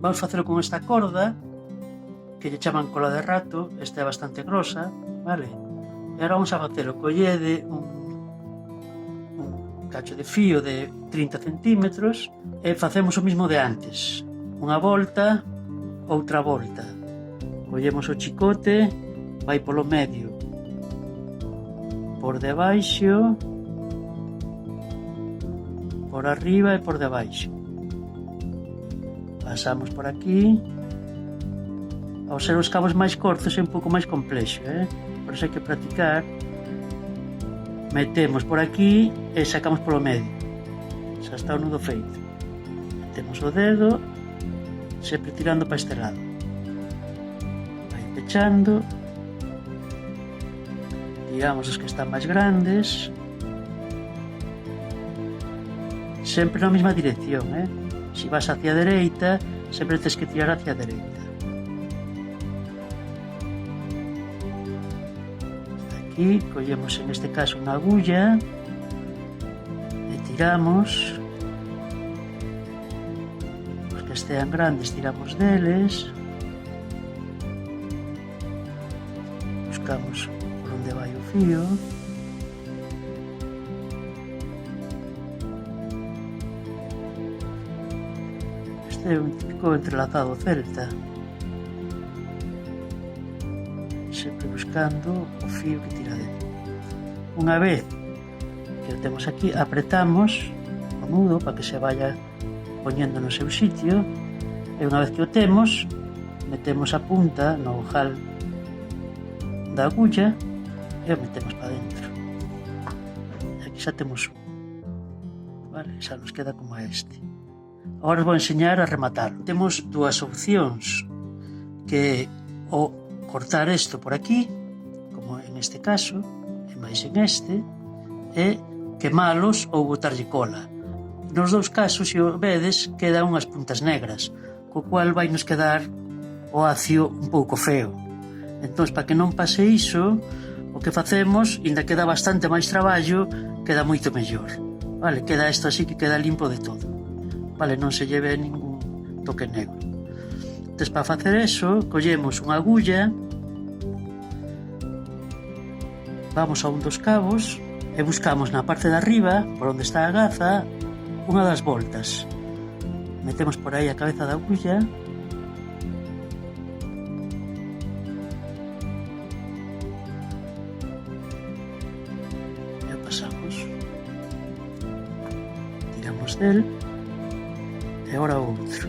Vamos facelo con esta corda, que lle chaman cola de rato, esta é bastante grosa, vale? E agora vamos a facelo, collede un cacho de fío de 30 centímetros e facemos o mismo de antes. Unha volta, outra volta. Collemos o chicote, vai polo medio, por debaixo, por arriba e por debaixo. Pasamos por aquí. Ao ser os cabos máis cortos é un pouco máis complexo, por iso hai que practicar. Metemos por aquí e sacamos polo medio. Xa está o nudo feito. Metemos o dedo, sempre tirando para este lado. Vai pechando. Tiramos os que están máis grandes. Sempre na mesma dirección, Se vas hacia a dereita, sempre tens que tirar hacia a dereita. Aquí collemos en este caso unha agulla e tiramos. Os que estean grandes tiramos deles. Buscamos por onde vai o fío. Este é un típico entrelazado celta. Sempre buscando o fío que tira dentro. Unha vez que o temos aquí, apretamos o nudo para que se vaya poñendo no seu sitio, e unha vez que o temos, metemos a punta no ojal da agulla e o metemos para dentro. Aquí xa temos un, vale? Xa nos queda como este. Agora vou enseñar a rematarlo. Temos dúas opcións, que o cortar isto por aquí, como en este caso, e máis en este, e quemalos ou botarlle cola. Nos dous casos, se o vedes, quedan unhas puntas negras, co cual vai nos quedar o acio un pouco feo. Entón, para que non pase iso, o que facemos, ainda queda bastante máis traballo, queda moito mellor. Vale, queda isto así que queda limpo de todo. Vale, non se lleve ningún toque negro. Entón, para facer eso, collemos unha agulla, vamos a un dos cabos e buscamos na parte de arriba, por onde está a gaza, unha das voltas. Metemos por aí a cabeza da agulla e pasamos. Tiramos del e agora o outro.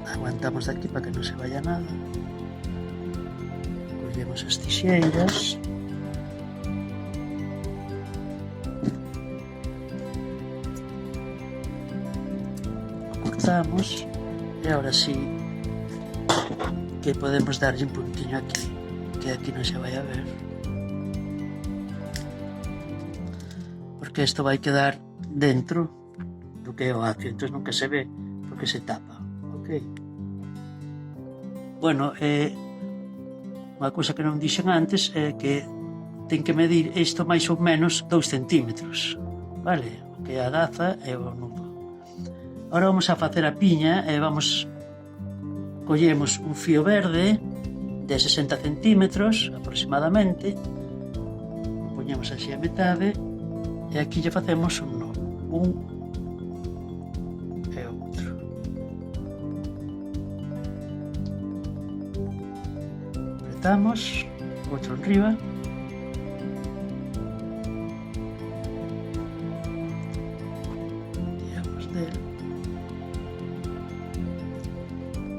Aguantamos de aquí para que non se vaya nada. Collemos as tixeiras. Cortamos. E agora sí que podemos darlle un puntiño aquí, que aquí non se vai a ver. Porque isto vai quedar dentro do que é o acio, entón nunca se ve porque se tapa. Ok? Bueno, unha cousa que non dixen antes é que ten que medir isto máis ou menos 2 centímetros, vale? O que é a gaza e o nudo. Agora vamos a facer a piña e collemos un fío verde de 60 centímetros aproximadamente, o poñemos así a metade e aquí lle facemos un nodo, un e outro. Apretamos, outro enriba. Tiramos del.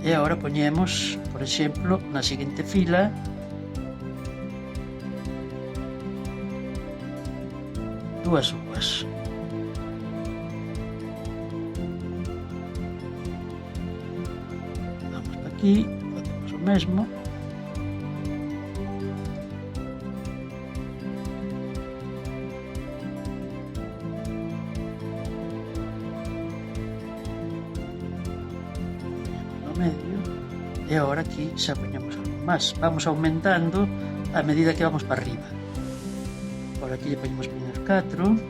E agora poñemos, por exemplo, na seguinte fila dúas uvas. aquí, facemos o mesmo. No medio. E agora aquí xa poñemos algo máis. Vamos aumentando a medida que vamos para arriba. Por aquí lle poñemos primeiro 4, 2,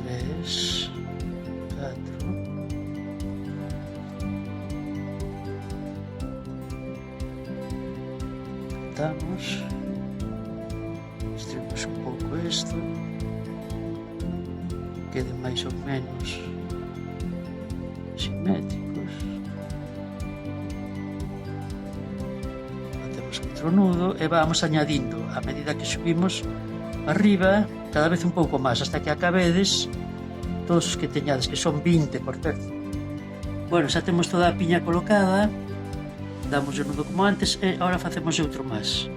3, 4, cortamos, distribuimos un pouco isto, quede máis ou menos simétricos. Facemos outro nudo e vamos añadindo a medida que subimos arriba cada vez un pouco máis hasta que acabedes todos os que teñades, que son 20 por terzo. Bueno, xa temos toda a piña colocada, damos o nudo como antes e agora facemos outro máis.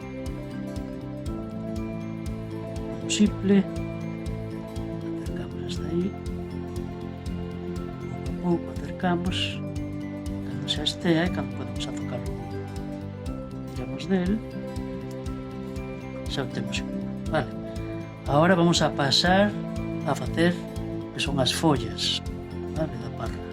Un simple, acercamos hasta aí, pouco a pouco acercamos, cando xa estea e cando podemos atocarlo tiramos del, xa o temos. Vale, agora vamos a pasar a facer que son as follas, vale, da parra.